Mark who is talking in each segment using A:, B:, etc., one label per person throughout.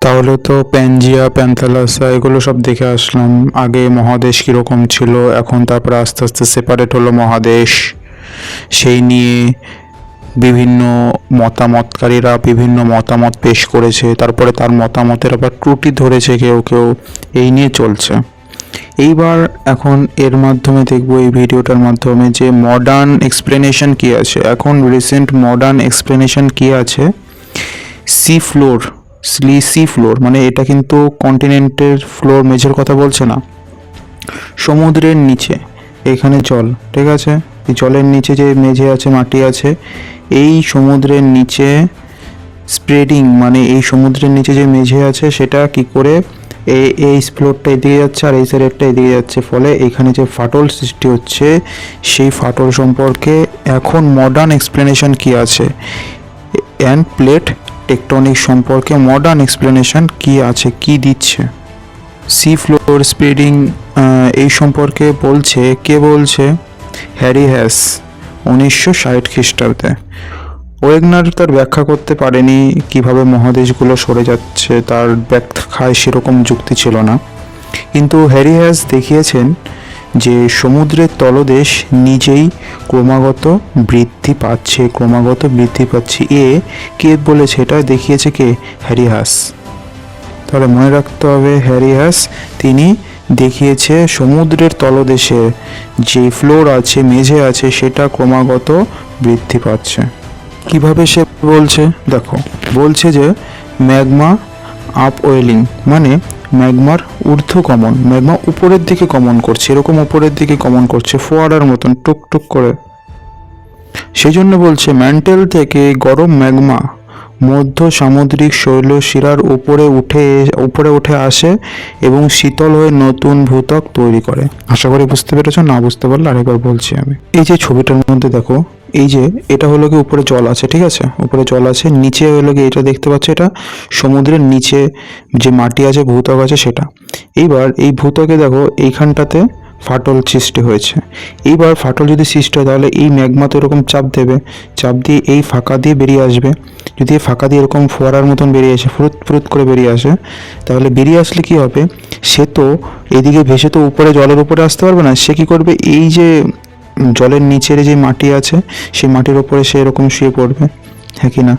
A: তাহলে তো Pangaea Panthalassa এগুলো সব দেখে আসলাম। আগে মহাদেশ কীরকম ছিল, এখন তারপরে আস্তে আস্তে সেপারেট হলো মহাদেশ। সেই নিয়ে বিভিন্ন মতামতকারীরা বিভিন্ন মতামত পেশ করেছে, তারপরে তার মতামতের আবার ত্রুটি ধরেছে কেউ কেউ, এই নিয়ে চলছে। এইবার এখন এর মাধ্যমে দেখব, এই ভিডিওটার মাধ্যমে, যে মডার্ন এক্সপ্লেনেশন কী আছে। এখন রিসেন্ট মডার্ন এক্সপ্লেনেশন কী আছে, সি ফ্লোর মানে এটা কিন্তু কন্টিনেন্টের ফ্লোর মেঝের কথা বলছে না, সমুদ্রের নিচে এখানে জল, ঠিক আছে, এই জলের নিচে যে মেঝে আছে, মাটি আছে, এই সমুদ্রের নিচে স্প্রেডিং মানে এই সমুদ্রের নিচে যে মেঝে আছে সেটা কি করে এই ফ্লোরটা এদিকে যাচ্ছে আর এই সাইডটা এদিকে যাচ্ছে, ফলে এখানে যে ফাটল সৃষ্টি হচ্ছে সেই ফাটল সম্পর্কে এখন মডার্ন এক্সপ্লেনেশন কি আছে, অ্যান্ড প্লেট টেকটনিক সম্পর্কে মডার্ন এক্সপ্লেনেশন কি আছে, কি দিচ্ছে। সি ফ্লোর স্প্রেডিং এই সম্পর্কে বলছে, কে বলছে, হ্যারি হ্যাস 1960 খ্রিস্টাব্দে। ওয়েগনার তার ব্যাখ্যা করতে পারেনি কিভাবে মহাদেশগুলো সরে যাচ্ছে, তার ব্যাখ্যায় সেরকম যুক্তি ছিল না, কিন্তু হ্যারি হ্যাস দেখিয়েছেন যে সমুদ্রের তলদেশ নিজেই ক্রমাগত বৃদ্ধি পাচ্ছে। কে বলেছে এটা, দেখিয়েছে কে, হ্যারি হ্যাস। তাহলে মনে রাখতে হবে, হ্যারি হ্যাস তিনি দেখিয়েছে সমুদ্রের তলদেশে যে ফ্লোর আছে, মেঝে আছে, সেটা ক্রমাগত বৃদ্ধি পাচ্ছে। কিভাবে সে বলছে দেখো, বলছে যে ম্যাগমা আপওয়েলিং মানে ম্যাগমার ঊর্ধ্বগমন, ম্যাগমা উপরের দিকে গমন করছে, এরকম উপরের দিকে গমন করছে ফোয়ারার মতন টুকটুক করে। সেই জন্য বলছে ম্যান্টেল থেকে গরম ম্যাগমা মধ্য সামুদ্রিক শৈলশিরার উপরে উঠে আসে এবং শীতল হয়ে নতুন ভূত্বক তৈরি করে। আশা করি বুঝতে পেরেছ, না বুঝতে পারলে আরেকবার বলছি আমি। এই যে ছবিটার মধ্যে দেখো, এই যে এটা হলো কি উপরে জল আছে, ঠিক আছে, উপরে জল আছে, নিচে হলো কি এটা দেখতে পাচ্ছ, এটা সমুদ্রের নিচে যে মাটি আছে, ভূত্বক আছে সেটা। এইবার এই ভূত্বকে দেখো এইখানটাতে ফাটল সৃষ্টি হয়েছে। এইবার ফাটল যদি সৃষ্টি হয় তাহলে এই ম্যাগমা তো এরকম চাপ দেবে, চাপ দিয়ে এই ফাঁকা দিয়ে বেরিয়ে আসবে। যদি এই ফাঁকা দিয়ে এরকম ফোয়ারার মতন বেরিয়ে আসে, ফুরুত ফুরুত করে বেরিয়ে আসে, তাহলে বেরিয়ে আসলে কি হবে, সে তো এদিকে ভেসে তো উপরে জলের উপরে আসতে পারবে না, সে কি করবে, এই যে জলের নিচের যে মাটি আছে সেই মাটির ওপরে সে এরকম শুয়ে পড়বে, হ্যাঁ কি না,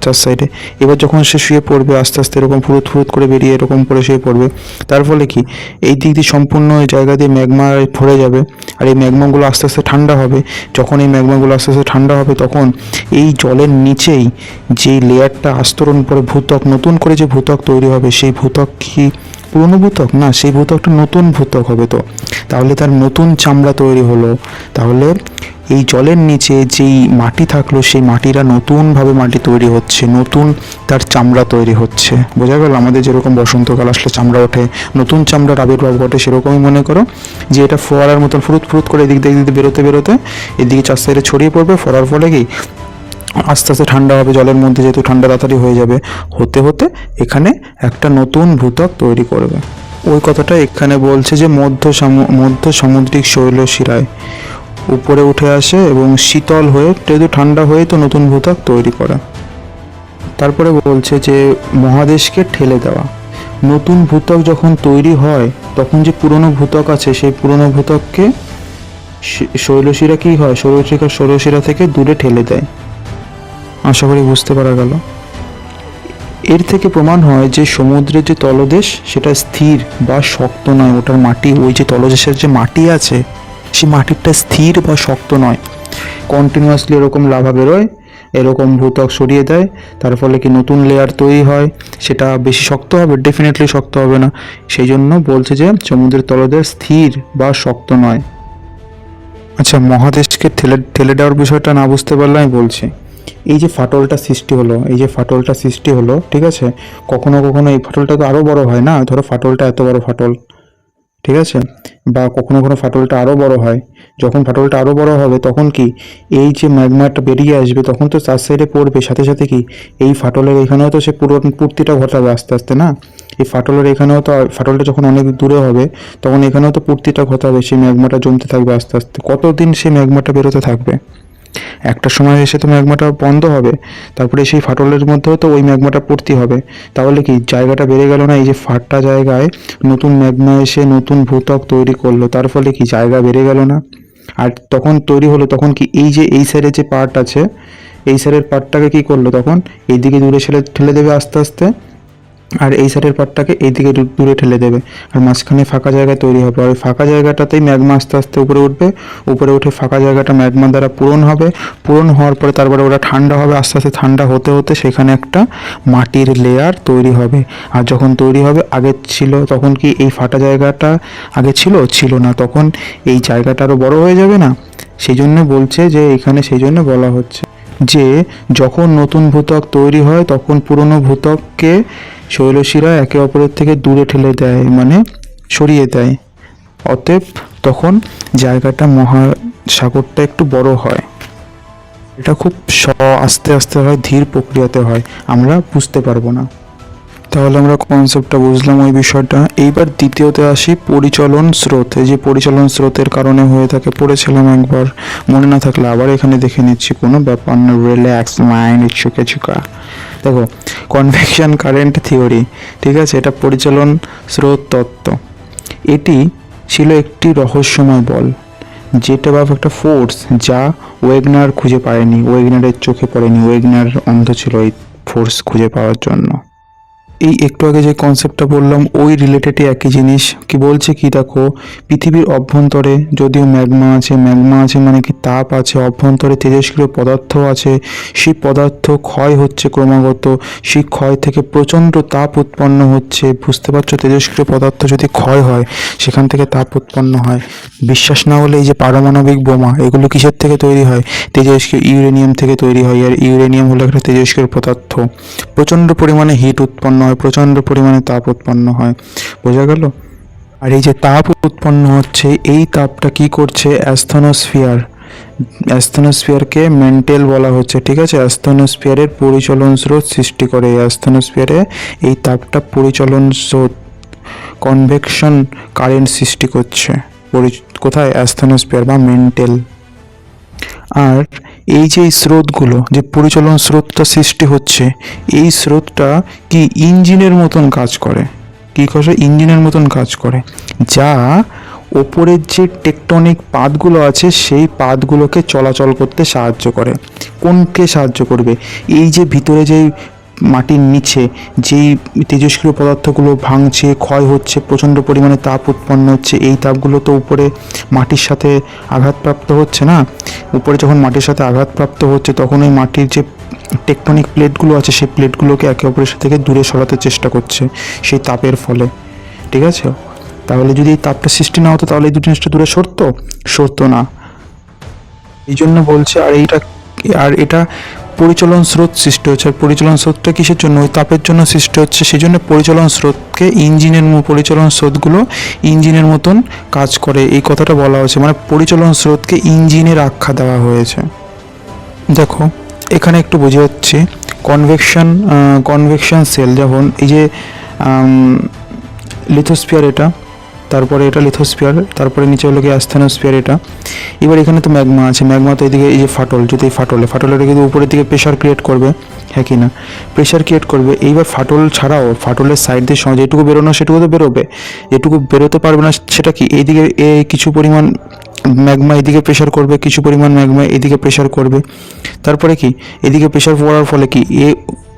A: চার সাইডে। এবার যখন সে শুয়ে পড়বে আস্তে আস্তে এরকম ফুরুত ফুরুত করে বেরিয়ে এরকম করে শুয়ে পড়বে, তার ফলে কি এই দিক দিয়ে সম্পূর্ণ এই জায়গা দিয়ে ম্যাগমা ভরে যাবে, আর এই ম্যাগমাগুলো আস্তে আস্তে ঠান্ডা হবে। যখন এই ম্যাগমাগুলো আস্তে আস্তে ঠান্ডা হবে তখন এই জলের নিচেই যেই লেয়ারটা আস্তরণ পরে ভূত্বক, নতুন করে যে ভূত্বক তৈরি হবে, সেই ভূত্বক কি পুরনো ভূত্বক না, সেই ভূত্বকটা নতুন ভূত্বক হবে। তো তাহলে তার নতুন চামড়া তৈরি হলো, তাহলে এই জলের নিচে যেই মাটি থাকলো সেই মাটিরা নতুনভাবে মাটি তৈরি হচ্ছে, নতুন তার চামড়া তৈরি হচ্ছে। বোঝা গেল, আমাদের যেরকম বসন্তকাল আসলে চামড়া ওঠে, নতুন চামড়ার আবির্ভাব ঘটে, সেরকমই মনে করো যে এটা ফোয়ারার মতন ফুরুত ফুরুত করে এদিক দিয়ে বেরোতে এদিকে চার সাইডে ছড়িয়ে পড়বে। ফোয়ারার ফলে কি আস্তে আস্তে ঠান্ডা হবে, জলের মধ্যে যেহেতু ঠান্ডা তাড়াতাড়ি হয়ে যাবে, হতে এখানে একটা নতুন ভূত্বক তৈরি করবে। ওই কথাটা এখানে বলছে যে মধ্য সামুদ্রিক শৈলশিরায় উপরে উঠে আসে এবং শীতল হয়ে যেহেতু ঠান্ডা হয়ে তো নতুন ভূত্বক তৈরি করে। তারপরে বলছে যে মহাদেশকে ঠেলে দেওয়া, নতুন ভূত্বক যখন তৈরি হয় তখন যে পুরনো ভূত্বক আছে সেই পুরনো ভূত্বককে শৈলশিরা কি হয়, শৈলশিরা থেকে দূরে ঠেলে দেয়। আশা করি বুঝতে পারা গেল। এর থেকে প্রমাণ হয় যে সমুদ্রের যে তলদেশ সেটা স্থির বা শক্ত নয়, ওটার মাটি, ওই যে তলদেশের যে মাটি আছে সেই মাটিটা স্থির বা শক্ত নয়, কন্টিনিউয়াসলি এরকম লাভা বেরোয়, এরকম ভূত্বক সরিয়ে দেয়, তার ফলে কি নতুন লেয়ার তৈরি হয়, সেটা বেশি শক্ত হবে, ডেফিনেটলি শক্ত হবে না। সেই জন্য বলছে যে সমুদ্রের তলদেশ স্থির বা শক্ত নয়। আচ্ছা, মহাদেশকে ঠেলে দেওয়ার বিষয়টা না বুঝতে পারলে আমি বলছি। এই যে ফাটলটা সৃষ্টি হলো, ঠিক আছে, কখনো কখনো এই ফাটলটা তো আরও বড় হয় না, ধরো ফাটলটা এত বড় ফাটল, ঠিক আছে, বা কখনো কখনো ফাটলটা আরও বড় হয়। যখন ফাটলটা আরও বড় হবে তখন কি এই যে ম্যাগমাটা বেরিয়ে আসবে তখন তো চার সাইডে পড়বে, সাথে সাথে কি এই ফাটলের এখানেও তো সে পূর্তিটা ঘটাবে আস্তে আস্তে না, এই ফাটলের এখানেও তো, ফাটলটা যখন অনেক দূরে হবে তখন এখানেও তো পূর্তিটা ঘটাবে, সেই ম্যাগমাটা জমতে থাকবে আস্তে আস্তে, কতদিন সেই ম্যাগমাটা বেরোতে থাকবে, একটা সময় এসে তো ম্যাগমাটা বন্ধ হবে, তারপরে সেই ফাটলের মধ্যেও তো ওই ম্যাগমাটা পড়তে হবে। তাহলে কি জায়গাটা বেড়ে গেল না? এই যে ফাটা জায়গায় নতুন ম্যাগমা এসে নতুন ভূত্বক তৈরি করলো, তার ফলে কি জায়গা বেড়ে গেল না? আর তখন তৈরি হলো, তখন কি এই যে এই সাইডে যে পার্ট আছে, এই সাইডের পার্টটাকে কি করলো তখন এইদিকে দূরে ঠেলে দেবে আস্তে আস্তে, আর এই সাইডের পার্টটাকে এইদিকে দূরে ঠেলে দেবে, আর মাঝখানে ফাঁকা জায়গা তৈরি হবে। আর ওই ফাঁকা জায়গাটাতেই ম্যাগমা আস্তে আস্তে উপরে উঠবে, উপরে উঠে ফাঁকা জায়গাটা ম্যাগমা দ্বারা পূরণ হবে। পূরণ হওয়ার পরে তারপরে ওটা ঠান্ডা হবে, আস্তে আস্তে ঠান্ডা হতে হতে সেখানে একটা মাটির লেয়ার তৈরি হবে। আর যখন তৈরি হবে, আগে ছিল তখন কি এই ফাটা জায়গাটা আগে ছিল না, তখন এই জায়গাটা আরও বড় হয়ে যাবে না? সেই জন্য বলছে যে এখানে, সেই জন্য বলা হচ্ছে যে যখন নতুন ভূত্বক তৈরি হয় তখন পুরনো ভূত্বককে শৈলশিরা একে অপরের থেকে দূরে ঠেলে দেয়, মানে সরিয়ে দেয়। অতএব তখন জায়গাটা, মহাসাগরটা একটু বড় হয়। এটা খুব আস্তে আস্তে হয়, ধীর প্রক্রিয়াতে হয়, আমরা বুঝতে পারবো না। তাহলে আমরা কনসেপ্টটা বুঝলাম ওই বিষয়টা। এইবার দ্বিতীয়তে আসি, পরিচলন স্রোত। এই যে পরিচলন স্রোতের কারণে হয়ে থাকে, পড়েছিলাম একবার, মনে না থাকলে আবার এখানে দেখে নিচ্ছি, কোনো ব্যাপার না, রিল্যাক্স মাইন্ড, ইচ্ছুকে চুকা। দেখো, কনভেকশন কারেন্ট থিওরি, ঠিক আছে, এটা পরিচলন স্রোত তত্ত্ব। এটি ছিল একটি রহস্যময় বল, যেটা বা একটা ফোর্স যা ওয়েগনার খুঁজে পায়নি, ওয়েগনারের চোখে পড়েনি, ওয়েগনার অন্ধ ছিল এই ফোর্স খুঁজে পাওয়ার জন্য। এই একটু আগে যে কনসেপ্টটা বললাম ওই রিলেটেডই একই জিনিস। কি বলছে কি, দেখো, পৃথিবীর অভ্যন্তরে যদিও ম্যাগমা আছে মানে কি তাপ আছে, অভ্যন্তরে তেজস্ক্রিয় পদার্থ আছে, সেই পদার্থ ক্ষয় হচ্ছে ক্রমাগত, সেই ক্ষয় থেকে প্রচণ্ড তাপ উৎপন্ন হচ্ছে। বুঝতে পারছো, তেজস্ক্রিয় পদার্থ যদি ক্ষয় হয় সেখান থেকে তাপ উৎপন্ন হয়। বিশ্বাস না হলে এই যে পারমাণবিক বোমা, এগুলো কিসের থেকে তৈরি হয়? তেজস্ক্রিয় ইউরেনিয়াম থেকে তৈরি হয়। আর ইউরেনিয়াম হলো একটা তেজস্ক্রিয় পদার্থ, প্রচণ্ড পরিমাণে হিট উৎপন্ন হয়, প্রচণ্ড পরিমাণে তাপ উৎপন্ন হয়। বোঝা গেল? আর এই যে তাপ উৎপন্ন হচ্ছে, এই তাপটা কি করছে? অ্যাস্থেনোস্ফিয়ারকে মেন্টেল বলা হচ্ছে, ঠিক আছে। অ্যাস্থেনোস্ফিয়ারের পরিচলন স্রোত সৃষ্টি করে। অ্যাস্থেনোস্ফিয়ারে এই তাপটা পরিচলন স্রোত, কনভেকশন কারেন্ট সৃষ্টি করছে। কোথায়? অ্যাস্থেনোস্ফিয়ার বা মেন্টেল। আর এই যে স্রোতগুলো, যে পরিচলন স্রোতটা সৃষ্টি হচ্ছে, এই স্রোতটা কি ইঞ্জিনের মতন কাজ করে। কী করে? ইঞ্জিনের মতন কাজ করে, যা ওপরের যে টেকটনিক পাতগুলো আছে সেই পাতগুলোকে চলাচল করতে সাহায্য করে। কোনকে সাহায্য করবে? এই যে ভিতরে যেই মাটির নিচে যেই তেজস্ক্রিয় পদার্থগুলো ভাঙছে, ক্ষয় হচ্ছে, প্রচণ্ড পরিমাণে তাপ উৎপন্ন হচ্ছে, এই তাপগুলো তো উপরে মাটির সাথে আঘাতপ্রাপ্ত হচ্ছে না? উপরে যখন মাটির সাথে আঘাতপ্রাপ্ত হচ্ছে তখন ওই মাটির যে টেকটনিক প্লেটগুলো আছে সেই প্লেটগুলোকে একে অপরের থেকে দূরে সরাতে চেষ্টা করছে সেই তাপের ফলে, ঠিক আছে। তাহলে যদি এই তাপটা সৃষ্টি না হতো তাহলে এই দুটো জিনিসটা দূরে সরতো না। এই জন্য বলছে। আর এটা পরিচলন স্রোত সৃষ্টি হচ্ছে। আর পরিচলন স্রোতটা কিসের জন্য? ওই তাপের জন্য সৃষ্টি হচ্ছে। সেই জন্য পরিচলন স্রোতকে পরিচলন স্রোতগুলো ইঞ্জিনের মতন কাজ করে, এই কথাটা বলা হয়েছে। মানে পরিচলন স্রোতকে ইঞ্জিনের আখ্যা দেওয়া হয়েছে। দেখো, এখানে একটু বুঝে যাচ্ছে, কনভেকশন সেল, যেমন এই যে লিথোস্ফিয়ার, তারপরে এটা লিথোস্ফিয়ার, তারপরে নিচে হলো কি অ্যাস্থেনোস্ফিয়ার। এবার এখানে তো ম্যাগমা আছে, ম্যাগমা তো এদিকে এই যে ফাটল, যদি এই ফাটলের কিন্তু উপরের দিকে প্রেশার ক্রিয়েট করবে, হ্যাঁ কি না? প্রেশার ক্রিয়েট করবে। এইবার ফাটল ছাড়াও ফাটলের সাইড দিয়ে যেটুকু বেরোনো সেটুকু তো বেরোবে, যেটুকু বেরোতে পারবে না সেটা কি, এইদিকে কিছু পরিমাণ ম্যাগমা এদিকে প্রেশার করবে, কিছু পরিমাণ ম্যাগমা এদিকে প্রেশার করবে। তারপরে কি, এদিকে প্রেশার পড়ার ফলে কি,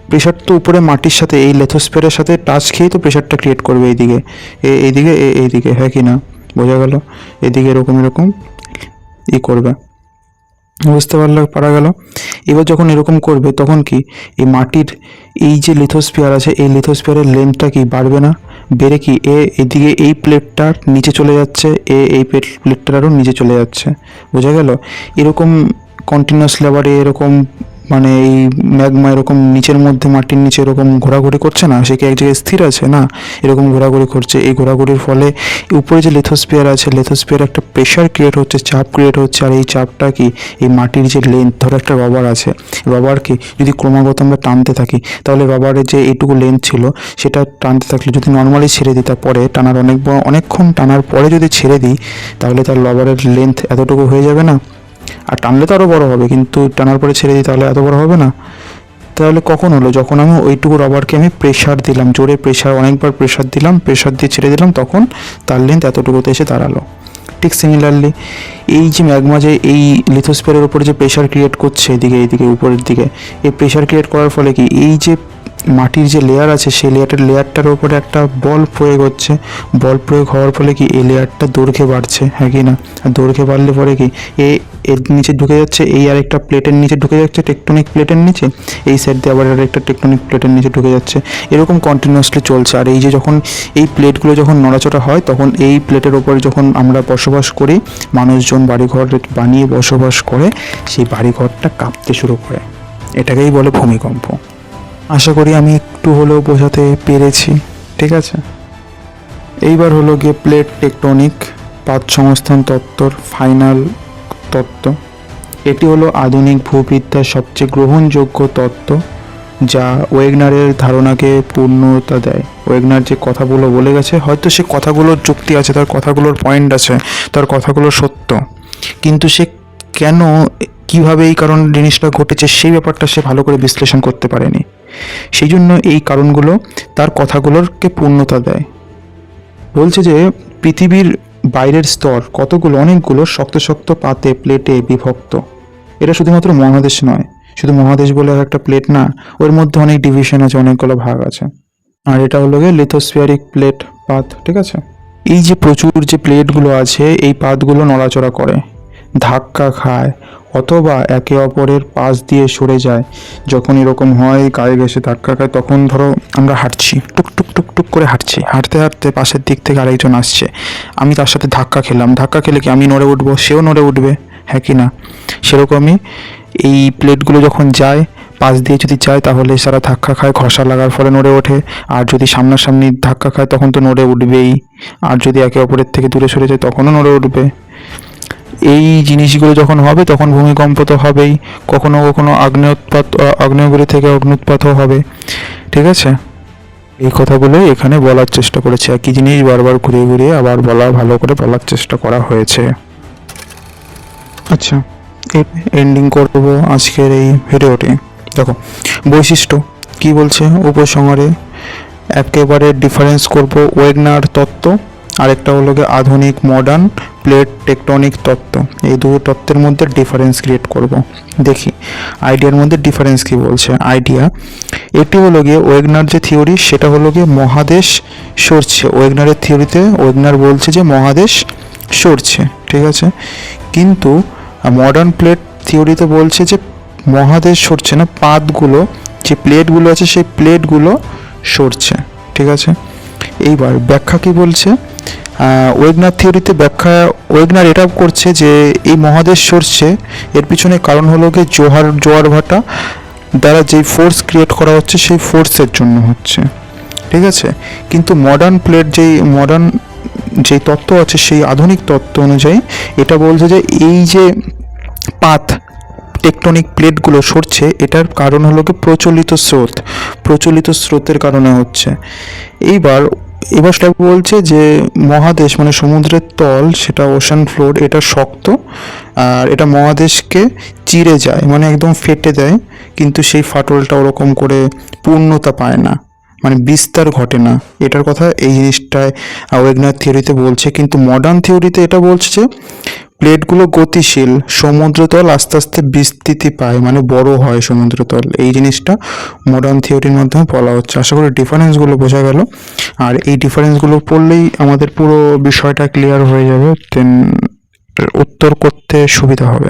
A: প্রেশার তো উপরে মাটির সাথে এই লিথোস্ফিয়ারের সাথে টাচ খেয়েই তো প্রেশারটা ক্রিয়েট করবে এইদিকে, হ্যাঁ কি না? বোঝা গেল? এদিকে এরকম করবে। বুঝতে পারা গেল? এবার যখন এরকম করবে তখন কি, এই মাটির এই যে লিথোস্ফিয়ার আছে, এই লিথোস্ফিয়ারের লেন্থটা কি বাড়বে না? বেড়ে কি এদিকে এই প্লেটটার নিচে চলে যাচ্ছে, এই প্লেটটার আরও নিচে চলে যাচ্ছে। বোঝা গেল? এরকম কন্টিনিউয়াসলি আবার এরকম, মানে এই ম্যাগমা এরকম নিচের মধ্যে, মাটির নিচে এরকম ঘোরাঘুরি করছে না, সে কি এক জায়গায় স্থির আছে না, এরকম ঘোরাঘুরি করছে। এই ঘোরাঘুরির ফলে উপরে যে লিথোস্ফিয়ার আছে, লিথোস্ফিয়ার একটা প্রেশার ক্রিয়েট হচ্ছে, চাপ ক্রিয়েট হচ্ছে। আর এই চাপটা কি, এই মাটির যে লেন্থ, ধরো একটা রবার আছে, রবারকে যদি ক্রমাগত আমরা টানতে থাকি তাহলে রবারের যে এইটুকু লেন্থ ছিল সেটা টানতে থাকলে, যদি নর্মালি ছেড়ে দিই, তারপরে অনেকক্ষণ টানার পরে যদি ছেড়ে দিই তাহলে তার রবারের লেন্থ এতটুকু হয়ে যাবে না? আর টানলে তো আরও বড় হবে, কিন্তু টানার পরে ছেড়ে দিই তাহলে এত বড় হবে না। তাহলে কখন হলো? যখন আমি ওইটুকু রবারকে আমি প্রেশার দিলাম, জোরে প্রেশার, অনেকবার প্রেশার দিলাম, প্রেশার দিয়ে ছেড়ে দিলাম, তখন তার লেন্থ এতটুকুতে এসে দাঁড়ালো। ঠিক সিমিলারলি এই যে ম্যাগমা যে এই লিথোস্ফিয়ারের উপরে যে প্রেশার ক্রিয়েট করছে এদিকে এইদিকে উপরের দিকে, এই প্রেশার ক্রিয়েট করার ফলে কি এই যে মাটির যে লেয়ার আছে সেই লেয়ারটার উপরে একটা বল প্রয়োগ হচ্ছে। বল প্রয়োগ হওয়ার ফলে কি এই লেয়ারটা দৈর্ঘ্যে বাড়ছে, হ্যাঁ কি না? আর দৈর্ঘ্যে বাড়লে পরে কি এর নিচে ঢুকে যাচ্ছে, এই আরেকটা প্লেটের নিচে ঢুকে যাচ্ছে, টেকটনিক প্লেটের নিচে, এই সাইড দিয়ে আবার আরেকটা টেকটনিক প্লেটের নিচে ঢুকে যাচ্ছে, এরকম কন্টিনিউয়াসলি চলছে। আর এই যে যখন এই প্লেটগুলো যখন নড়াচড়া হয়, তখন এই প্লেটের ওপরে যখন আমরা বসবাস করি, মানুষজন বাড়িঘর বানিয়ে বসবাস করে, সেই বাড়িঘরটা কাঁপতে শুরু করে। এটাকেই বলে ভূমিকম্প। আশা করি আমি একটু হলেও বোঝাতে পেরেছি, ঠিক আছে? এইবার হলো গিয়ে প্লেট টেকটনিক পাত সংস্থান তত্ত্বর ফাইনাল তত্ত্ব। এটি হলো আধুনিক ভূবিদ্যার সবচেয়ে গ্রহণযোগ্য তত্ত্ব, যা ওয়েগনারের ধারণাকে পূর্ণতা দেয়। ওয়েগনার যে কথাগুলো বলে গেছে, হয়তো সে কথাগুলোর যুক্তি আছে, তার কথাগুলোর পয়েন্ট আছে, তার কথাগুলো সত্য, কিন্তু সে কেন, কীভাবে এই কারণ জিনিসটা ঘটেছে সেই ব্যাপারটা সে ভালো করে বিশ্লেষণ করতে পারেনি। সেই জন্য এই কারণগুলো তার কথাগুলোকে পূর্ণতা দেয়। বলছে যে পৃথিবীর বাইরের স্তর কতগুলো, অনেকগুলো শক্ত শক্ত পাতে প্লেটে বিভক্ত। এটা শুধুমাত্র মহাদেশ নয়, শুধু মহাদেশ বলে একটা প্লেট না, ওর মধ্যে অনেক ডিভিশন আছে, অনেকগুলো ভাগ আছে। আর এটা হলো গিয়ে লিথোস্ফিয়ারিক প্লেট পাত, ঠিক আছে? এই যে প্রচুর যে প্লেটগুলো আছে, এই পাতগুলো নড়াচড়া করে, ধাক্কা খায়, অথবা একে অপরের পাশ দিয়ে সরে যায়। যখন এরকম হয়, গায়ে ঘেঁষে ধাক্কা খায়, তখন ধরো আমরা হাঁটছি, টুক টুক টুক টুক করে হাঁটছি, হাঁটতে হাঁটতে পাশের দিক থেকে আরেকজন আসছে, আমি তার সাথে ধাক্কা খেলাম, ধাক্কা খেলে কি আমি নড়ে উঠবো, সেও নড়ে উঠবে, হ্যাঁ কি না? সেরকমই এই প্লেটগুলো যখন যায়, পাশ দিয়ে যদি যায়, তাহলে সারা ধাক্কা খায়, ঘষা লাগার ফলে নড়ে ওঠে। আর যদি সামনাসামনি ধাক্কা খায়, তখন তো নড়ে উঠবেই। আর যদি একে অপরের থেকে দূরে সরে যায়, তখনও নড়ে উঠবে। এই জিনিসগুলো যখন হবে, তখন ভূমিকম্প তো হবেই। কখনো কখনো আগ্নেয়গিরি থেকে অগ্নুৎপাতও হবে, ঠিক আছে? এই কথাগুলো এখানে বলার চেষ্টা করেছে, একই জিনিস বারবার ঘুরিয়ে ঘুরিয়ে আবার ভালো করে বলার চেষ্টা করা হয়েছে। আচ্ছা, এন্ডিং করব আজকের এই ভিডিওটি। দেখো, বৈশিষ্ট্য কি বলছে উপসংহারে, একেবারে ডিফারেন্স করব ওয়েগনার তত্ত্ব, আরেকটা হলো গিয়ে আধুনিক মডার্ন প্লেট টেকটনিক তত্ত্ব। এই দুটো তত্ত্বের মধ্যে ডিফারেন্স ক্রিয়েট করব। দেখি আইডিয়ার মধ্যে ডিফারেন্স কি বলছে। আইডিয়া এটি হলো গিয়ে ওয়েগনার যে থিওরি, সেটা হলো গিয়ে মহাদেশ সরছে। ওয়েগনারের থিওরিতে ওয়েগনার বলছে যে মহাদেশ সরছে, ঠিক আছে? কিন্তু মডার্ন প্লেট থিওরিতে বলছে যে মহাদেশ সরছে না, পাতগুলো যে প্লেটগুলো আছে সেই প্লেটগুলো সরছে, ঠিক আছে? এইবার ব্যাখ্যা কি বলছে, ওয়েগনার থিওরিতে ব্যাখ্যা, ওয়েগনার এটা করছে যে এই মহাদেশ সরছে, এর পিছনে কারণ হলো গিয়ে জোয়ার ভাটা দ্বারা যেই ফোর্স ক্রিয়েট করা হচ্ছে, সেই ফোর্সের জন্য হচ্ছে, ঠিক আছে? কিন্তু মডার্ন যেই তত্ত্ব আছে, সেই আধুনিক তত্ত্ব অনুযায়ী এটা বলছে যে এই যে পাত টেকটনিক প্লেটগুলো সরছে, এটার কারণ হলো কি প্রচলিত স্রোতের কারণে হচ্ছে। এবার সেটা বলছে যে মহাদেশ মানে সমুদ্রের তল, সেটা ওশান ফ্লোর, এটা শক্ত, আর এটা মহাদেশকে চিরে যায়, মানে একদম ফেটে দেয়, কিন্তু সেই ফাটলটা ওরকম করে পূর্ণতা পায় না, মানে বিস্তার ঘটে না। এটার কথা এই জিনিসটায় ওয়েগনার থিওরিতে বলছে। কিন্তু মডার্ন থিওরিতে এটা বলছে যে প্লেটগুলো গতিশীল, সমুদ্রতল আস্তে আস্তে বিস্তৃতি পায়, মানে বড় হয় সমুদ্রতল। এই জিনিসটা মডার্ন থিওরির মাধ্যমে বলা হচ্ছে। আশা করি ডিফারেন্সগুলো বোঝা গেল। আর এই ডিফারেন্সগুলো পড়লেই আমাদের পুরো বিষয়টা ক্লিয়ার হয়ে যাবে, দেন উত্তর করতে সুবিধা হবে।